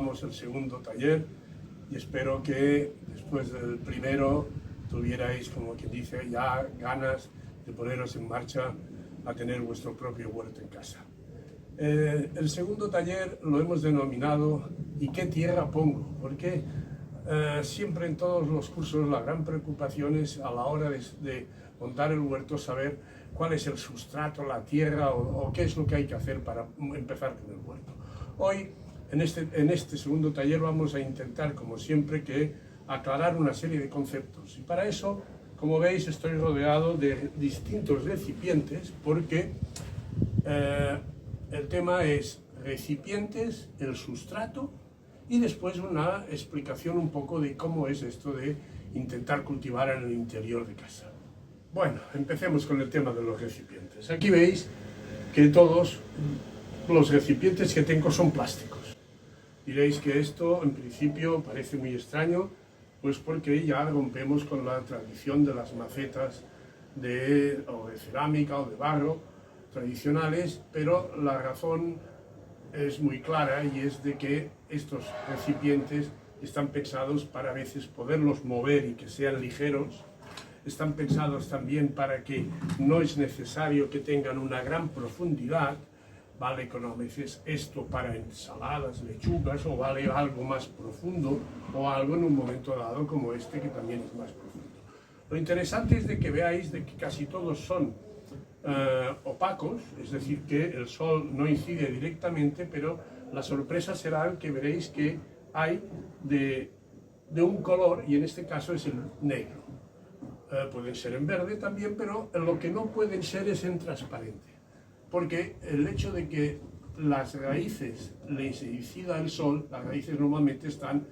empezamos el segundo taller y espero que después del primero tuvierais, como quien dice, ya ganas de poneros en marcha a tener vuestro propio huerto en casa. El segundo taller lo hemos denominado ¿y qué tierra pongo? Porque siempre en todos los cursos la gran preocupación es a la hora de montar el huerto saber cuál es el sustrato, la tierra o qué es lo que hay que hacer para empezar con el huerto. Hoy, en este segundo taller, vamos a intentar, como siempre, aclarar una serie de conceptos. Y para eso, como veis, estoy rodeado de distintos recipientes porque el tema es recipientes, el sustrato y después una explicación un poco de cómo es esto de intentar cultivar en el interior de casa. Bueno, empecemos con el tema de los recipientes. Aquí veis que todos los recipientes que tengo son plásticos. Diréis que esto en principio parece muy extraño, pues porque ya rompemos con la tradición de las macetas de cerámica o de barro tradicionales, pero la razón es muy clara y es de que estos recipientes están pensados para a veces poderlos mover y que sean ligeros. Están pensados también para que no es necesario que tengan una gran profundidad, vale con a veces esto para ensaladas, lechugas, o vale algo más profundo, o algo en un momento dado como este que también es más profundo. Lo interesante es de que veáis de que casi todos son opacos, es decir, que el sol no incide directamente, pero la sorpresa será que veréis que hay de un color, y en este caso es el negro. Pueden ser en verde también, pero lo que no pueden ser es en transparente, porque el hecho de que las raíces les incida el sol, las raíces normalmente están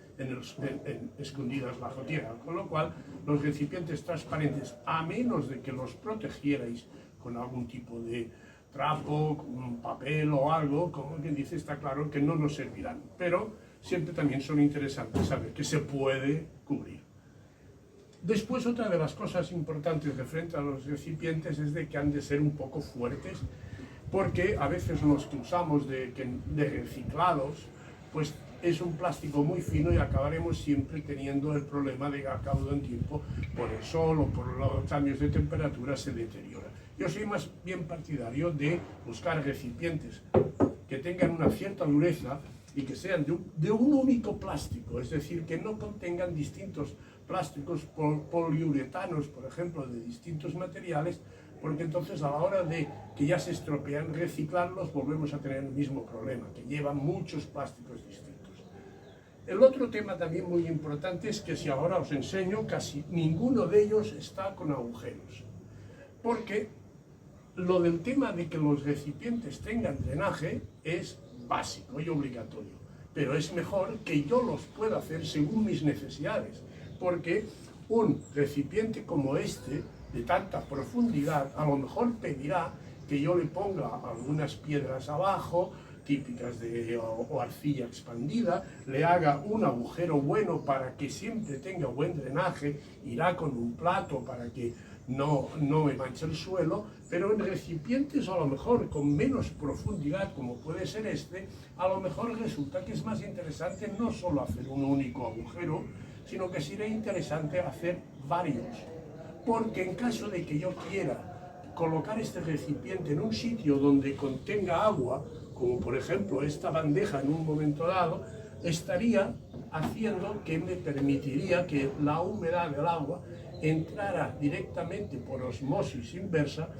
escondidas bajo tierra, con lo cual los recipientes transparentes, a menos de que los protegierais con algún tipo de trapo, con papel o algo, como quien dice, está claro que no nos servirán, pero siempre también son interesantes saber que se puede cubrir. Después, otra de las cosas importantes referente a los recipientes es de que han de ser un poco fuertes, porque a veces los que usamos de reciclados, pues es un plástico muy fino y acabaremos siempre teniendo el problema de que a cabo de un tiempo, por el sol o por los cambios de temperatura, se deteriora. Yo soy más bien partidario de buscar recipientes que tengan una cierta dureza y que sean de un único plástico, es decir, que no contengan distintos plásticos poliuretanos, por ejemplo, de distintos materiales, porque entonces a la hora de que ya se estropean, reciclarlos, volvemos a tener el mismo problema, que llevan muchos plásticos distintos. El otro tema también muy importante es que si ahora os enseño, casi ninguno de ellos está con agujeros, porque lo del tema de que los recipientes tengan drenaje es básico y obligatorio, pero es mejor que yo los pueda hacer según mis necesidades, porque un recipiente como este, de tanta profundidad, a lo mejor pedirá que yo le ponga algunas piedras abajo, típicas o arcilla expandida, le haga un agujero bueno para que siempre tenga buen drenaje, irá con un plato para que no me manche el suelo, pero en recipientes a lo mejor con menos profundidad, como puede ser este, a lo mejor resulta que es más interesante no solo hacer un único agujero, sino que sería interesante hacer varios, porque en caso de que yo quiera colocar este recipiente en un sitio donde contenga agua, como por ejemplo esta bandeja en un momento dado, estaría haciendo que me permitiría que la humedad del agua entrara directamente por osmosis inversa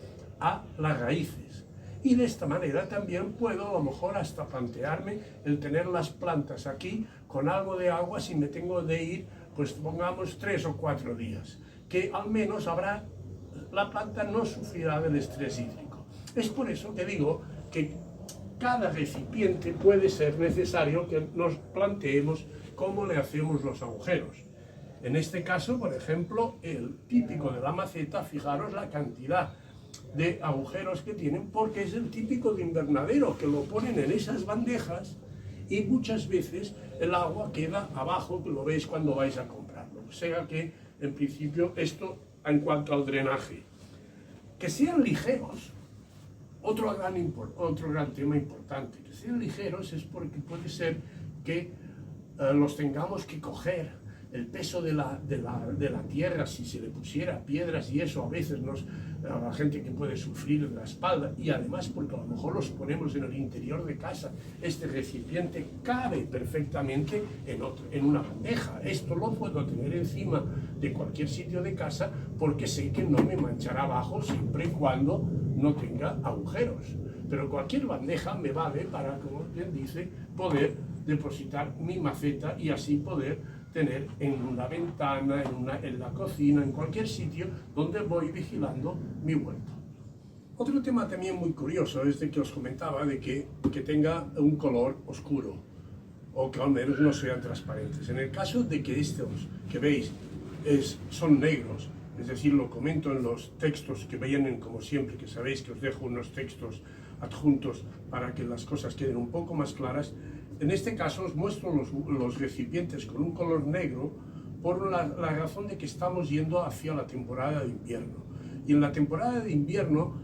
a las raíces. Y de esta manera también puedo a lo mejor hasta plantearme el tener las plantas aquí con algo de agua si me tengo de ir, pues pongamos 3 o 4 días, que al menos la planta no sufrirá del estrés hídrico. Es por eso que digo que cada recipiente puede ser necesario que nos planteemos cómo le hacemos los agujeros. En este caso, por ejemplo, el típico de la maceta, fijaros la cantidad de agujeros que tienen, porque es el típico de invernadero, que lo ponen en esas bandejas y muchas veces el agua queda abajo, que lo veis cuando vais a comprarlo. O sea que, en principio, esto en cuanto al drenaje. Que sean ligeros, otro gran tema importante, que sean ligeros es porque puede ser que los tengamos que coger. El peso de la tierra, si se le pusiera piedras y eso, a veces a la gente que puede sufrir la espalda, y además porque a lo mejor los ponemos en el interior de casa, este recipiente cabe perfectamente en una bandeja. Esto lo puedo tener encima de cualquier sitio de casa porque sé que no me manchará abajo siempre y cuando no tenga agujeros. Pero cualquier bandeja me vale para, como bien dice, poder depositar mi maceta y así poder tener en una ventana, en la cocina, en cualquier sitio donde voy vigilando mi huerto. Otro tema también muy curioso es de que os comentaba de que tenga un color oscuro o que al menos no sean transparentes. En el caso de que estos que veis son negros, es decir, lo comento en los textos que vienen como siempre, que sabéis que os dejo unos textos adjuntos para que las cosas queden un poco más claras. En este caso os muestro los recipientes con un color negro por la razón de que estamos yendo hacia la temporada de invierno. Y en la temporada de invierno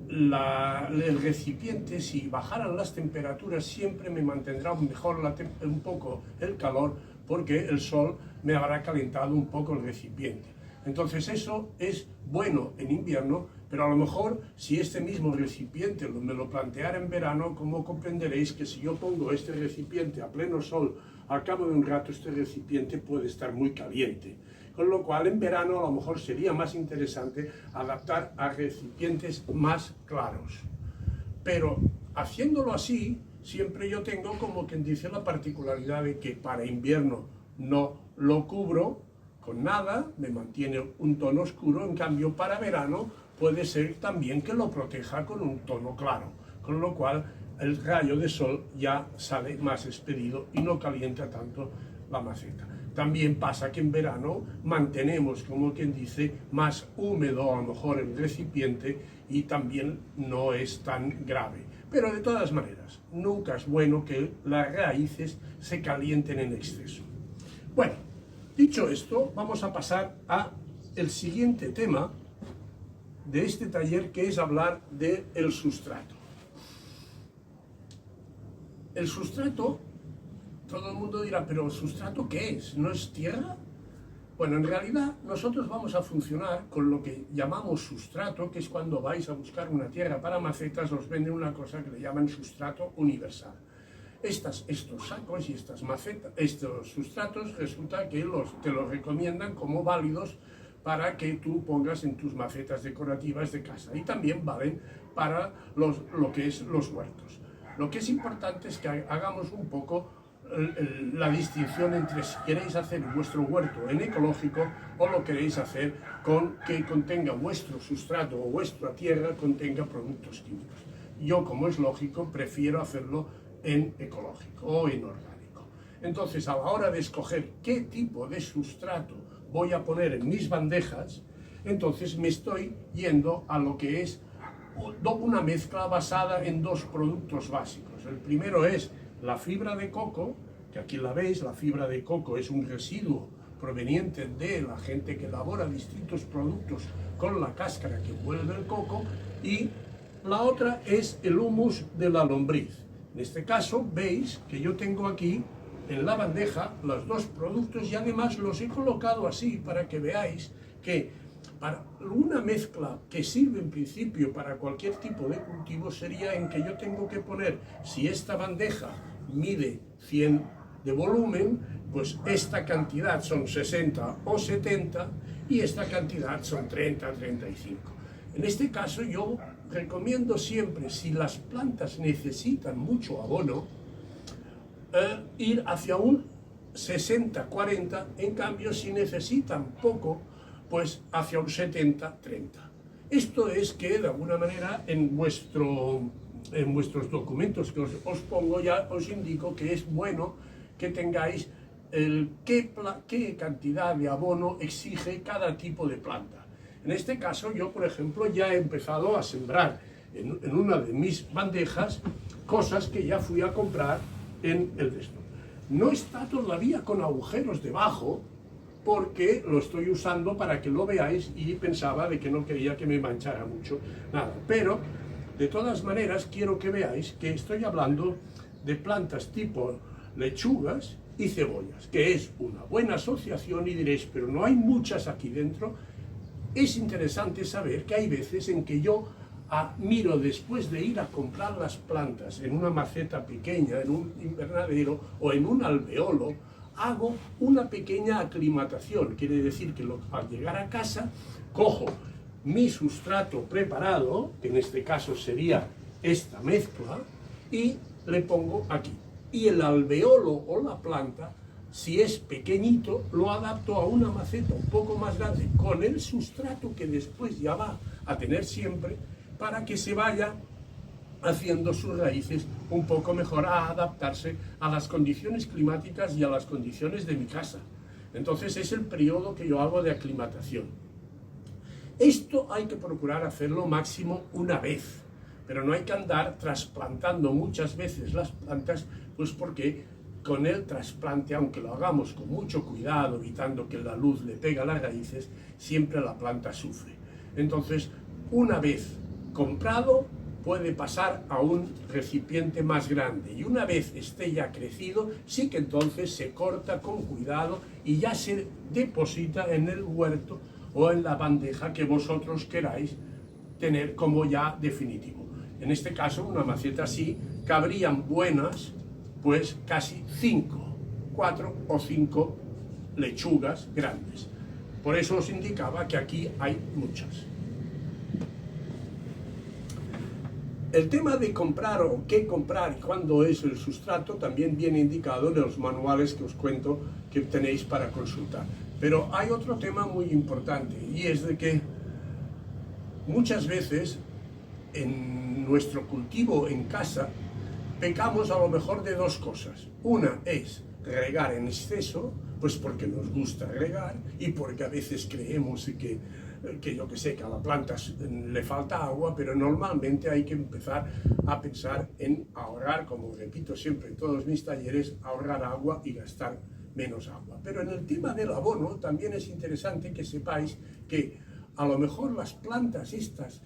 el recipiente, si bajaran las temperaturas, siempre me mantendrá mejor un poco el calor porque el sol me habrá calentado un poco el recipiente. Entonces eso es bueno en invierno, pero a lo mejor si este mismo recipiente me lo planteara en verano, como comprenderéis que si yo pongo este recipiente a pleno sol, al cabo de un rato este recipiente puede estar muy caliente. Con lo cual en verano a lo mejor sería más interesante adaptar a recipientes más claros. Pero haciéndolo así, siempre yo tengo como quien dice la particularidad de que para invierno no lo cubro con nada, me mantiene un tono oscuro, en cambio para verano puede ser también que lo proteja con un tono claro, con lo cual el rayo de sol ya sale más expedido y no calienta tanto la maceta. También pasa que en verano mantenemos, como quien dice, más húmedo a lo mejor el recipiente y también no es tan grave. Pero de todas maneras, nunca es bueno que las raíces se calienten en exceso. Bueno, dicho esto, vamos a pasar al siguiente tema de este taller, que es hablar del sustrato. El sustrato, todo el mundo dirá, pero ¿el sustrato qué es? ¿No es tierra? Bueno, en realidad nosotros vamos a funcionar con lo que llamamos sustrato, que es cuando vais a buscar una tierra para macetas, os venden una cosa que le llaman sustrato universal. Estos sacos y estas macetas, estos sustratos, resulta que te los recomiendan como válidos para que tú pongas en tus macetas decorativas de casa, y también valen para lo que es los huertos. Lo que es importante es que hagamos un poco la distinción entre si queréis hacer vuestro huerto en ecológico o lo queréis hacer que contenga vuestro sustrato o vuestra tierra contenga productos químicos. Yo, como es lógico, prefiero hacerlo en ecológico o en orgánico. Entonces, a la hora de escoger qué tipo de sustrato voy a poner en mis bandejas, entonces me estoy yendo a lo que es una mezcla basada en dos productos básicos. El primero es la fibra de coco, que aquí la veis. La fibra de coco es un residuo proveniente de la gente que elabora distintos productos con la cáscara que envuelve el coco, y la otra es el humus de la lombriz. En este caso veis que yo tengo aquí en la bandeja los dos productos, y además los he colocado así para que veáis que para una mezcla que sirve en principio para cualquier tipo de cultivo sería en que yo tengo que poner, si esta bandeja mide 100 de volumen, pues esta cantidad son 60 o 70 y esta cantidad son 30 o 35. En este caso yo recomiendo siempre, si las plantas necesitan mucho abono, ir hacia un 60-40, en cambio si necesitan poco, pues hacia un 70-30. Esto es que de alguna manera en vuestros documentos que os pongo ya os indico que es bueno que tengáis qué cantidad de abono exige cada tipo de planta. En este caso yo, por ejemplo, ya he empezado a sembrar en una de mis bandejas cosas que ya fui a comprar en el resto. No está todavía con agujeros debajo porque lo estoy usando para que lo veáis y pensaba de que no quería que me manchara mucho, nada. Pero, de todas maneras, quiero que veáis que estoy hablando de plantas tipo lechugas y cebollas, que es una buena asociación, y diréis, pero no hay muchas aquí dentro. Es interesante saber que hay veces en que yo miro, después de ir a comprar las plantas en una maceta pequeña, en un invernadero o en un alveolo, hago una pequeña aclimatación. Quiere decir que al llegar a casa cojo mi sustrato preparado, que en este caso sería esta mezcla, y le pongo aquí. Y el alveolo o la planta, si es pequeñito, lo adapto a una maceta un poco más grande con el sustrato que después ya va a tener siempre, para que se vaya haciendo sus raíces un poco mejor, a adaptarse a las condiciones climáticas y a las condiciones de mi casa. Entonces es el periodo que yo hago de aclimatación. Esto hay que procurar hacerlo máximo una vez, pero no hay que andar trasplantando muchas veces las plantas, pues porque con el trasplante, aunque lo hagamos con mucho cuidado, evitando que la luz le pegue a las raíces, siempre la planta sufre. Entonces, una vez comprado, puede pasar a un recipiente más grande, y una vez esté ya crecido, sí que entonces se corta con cuidado y ya se deposita en el huerto o en la bandeja que vosotros queráis tener como ya definitivo. En este caso, una maceta así, cabrían buenas, pues casi 4 o 5 lechugas grandes. Por eso os indicaba que aquí hay muchas. El tema de comprar o qué comprar y cuándo es el sustrato también viene indicado en los manuales que os cuento que tenéis para consultar. Pero hay otro tema muy importante, y es de que muchas veces en nuestro cultivo en casa pecamos a lo mejor de dos cosas. Una es regar en exceso, pues porque nos gusta regar y porque a veces creemos que yo que sé, que a la planta le falta agua, pero normalmente hay que empezar a pensar en ahorrar, como repito siempre en todos mis talleres, ahorrar agua y gastar menos agua. Pero en el tema del abono también es interesante que sepáis que a lo mejor las plantas estas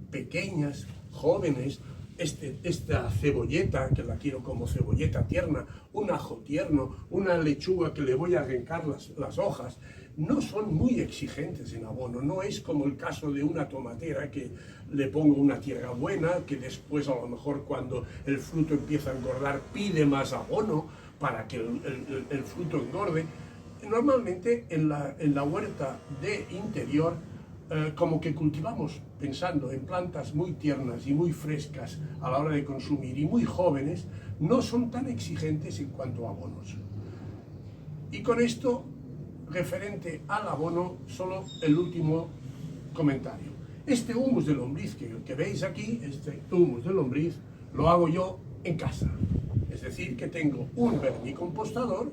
pequeñas, jóvenes, esta cebolleta, que la quiero como cebolleta tierna, un ajo tierno, una lechuga que le voy a arrancar las hojas, no son muy exigentes en abono. No es como el caso de una tomatera que le pongo una tierra buena, que después a lo mejor cuando el fruto empieza a engordar pide más abono para que el fruto engorde. Normalmente en la huerta de interior, como que cultivamos pensando en plantas muy tiernas y muy frescas a la hora de consumir y muy jóvenes, no son tan exigentes en cuanto a abonos. Y con esto, referente al abono, solo el último comentario. Este humus de lombriz que veis aquí, este humus de lombriz, lo hago yo en casa. Es decir, que tengo un vermicompostador.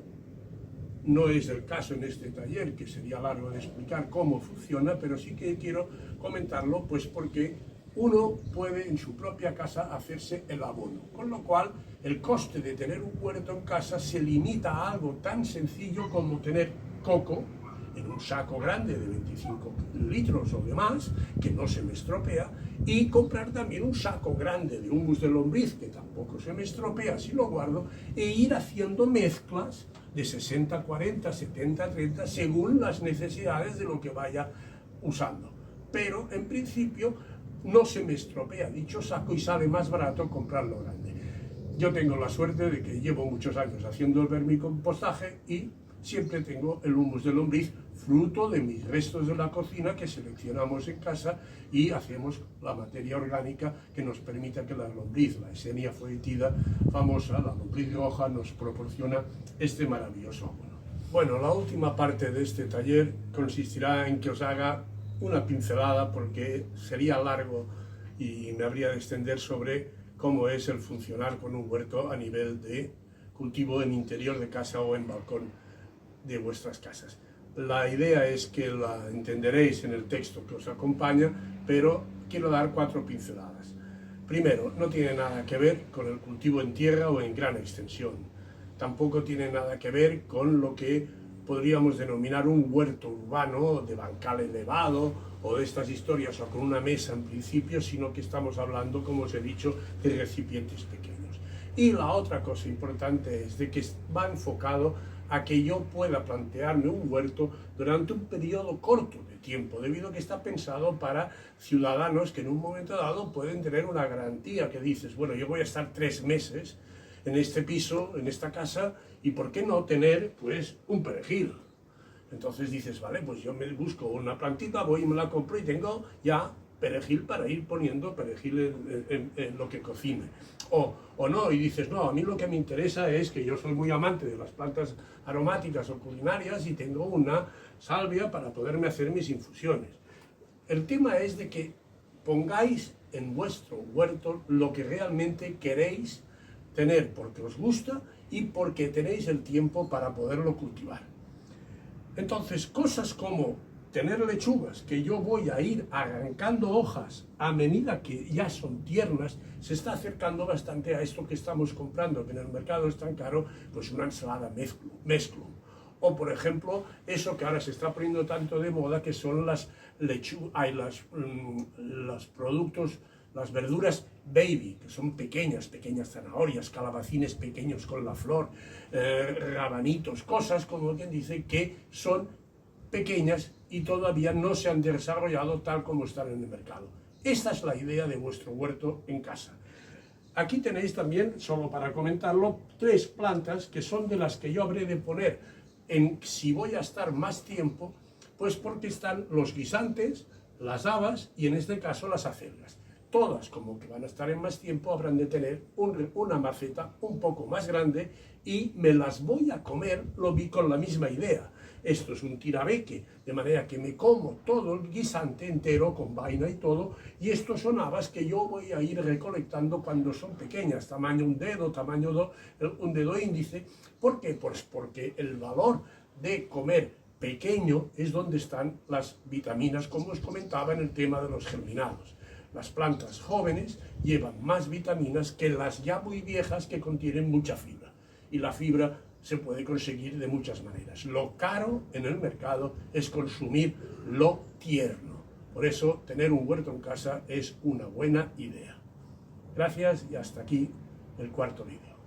No es el caso en este taller, que sería largo de explicar cómo funciona, pero sí que quiero comentarlo, pues porque uno puede en su propia casa hacerse el abono, con lo cual el coste de tener un huerto en casa se limita a algo tan sencillo como tener coco en un saco grande de 25 litros o de más, que no se me estropea, y comprar también un saco grande de humus de lombriz, que tampoco se me estropea si lo guardo, e ir haciendo mezclas de 60-40, 70-30, según las necesidades de lo que vaya usando. Pero en principio no se me estropea dicho saco y sale más barato comprarlo grande. Yo tengo la suerte de que llevo muchos años haciendo el vermicompostaje y siempre tengo el humus de lombriz, fruto de mis restos de la cocina que seleccionamos en casa y hacemos la materia orgánica que nos permita que la lombriz, la Escherichia foetida famosa, la lombriz de hoja, nos proporciona este maravilloso abono. Bueno, la última parte de este taller consistirá en que os haga una pincelada, porque sería largo y me habría de extender sobre cómo es el funcionar con un huerto a nivel de cultivo en interior de casa o en balcón de vuestras casas. La idea es que la entenderéis en el texto que os acompaña, pero quiero dar 4 pinceladas. Primero, no tiene nada que ver con el cultivo en tierra o en gran extensión. Tampoco tiene nada que ver con lo que podríamos denominar un huerto urbano de bancal elevado o de estas historias, o con una mesa en principio, sino que estamos hablando, como os he dicho, de recipientes pequeños. Y la otra cosa importante es de que va enfocado a que yo pueda plantearme un huerto durante un periodo corto de tiempo, debido a que está pensado para ciudadanos que en un momento dado pueden tener una garantía, que dices, bueno, yo voy a estar 3 meses en este piso, en esta casa, y ¿por qué no tener, pues, un perejil? Entonces dices, vale, pues yo me busco una plantita, voy y me la compro y tengo ya perejil para ir poniendo perejil en lo que cocine. O no, y dices, no, a mí lo que me interesa es que yo soy muy amante de las plantas aromáticas o culinarias y tengo una salvia para poderme hacer mis infusiones. El tema es de que pongáis en vuestro huerto lo que realmente queréis tener porque os gusta y porque tenéis el tiempo para poderlo cultivar. Entonces, cosas como tener lechugas, que yo voy a ir arrancando hojas a medida que ya son tiernas, se está acercando bastante a esto que estamos comprando, que en el mercado es tan caro, pues una ensalada mezclo. O, por ejemplo, eso que ahora se está poniendo tanto de moda, que son las productos, las verduras baby, que son pequeñas zanahorias, calabacines pequeños con la flor, rabanitos, cosas como quien dice que son pequeñas y todavía no se han desarrollado tal como están en el mercado. Esta es la idea de vuestro huerto en casa. Aquí tenéis también, solo para comentarlo, 3 plantas que son de las que yo habré de poner si voy a estar más tiempo, pues porque están los guisantes, las habas y en este caso las acelgas. Todas, como que van a estar en más tiempo, habrán de tener una maceta un poco más grande y me las voy a comer con la misma idea. Esto es un tirabeque, de manera que me como todo el guisante entero con vaina y todo, y estos son habas que yo voy a ir recolectando cuando son pequeñas, tamaño un dedo, un dedo índice. ¿Por qué? Pues porque el valor de comer pequeño es donde están las vitaminas, como os comentaba en el tema de los germinados. Las plantas jóvenes llevan más vitaminas que las ya muy viejas que contienen mucha fibra. Y la fibra se puede conseguir de muchas maneras. Lo caro en el mercado es consumir lo tierno. Por eso, tener un huerto en casa es una buena idea. Gracias y hasta aquí el 4.º vídeo.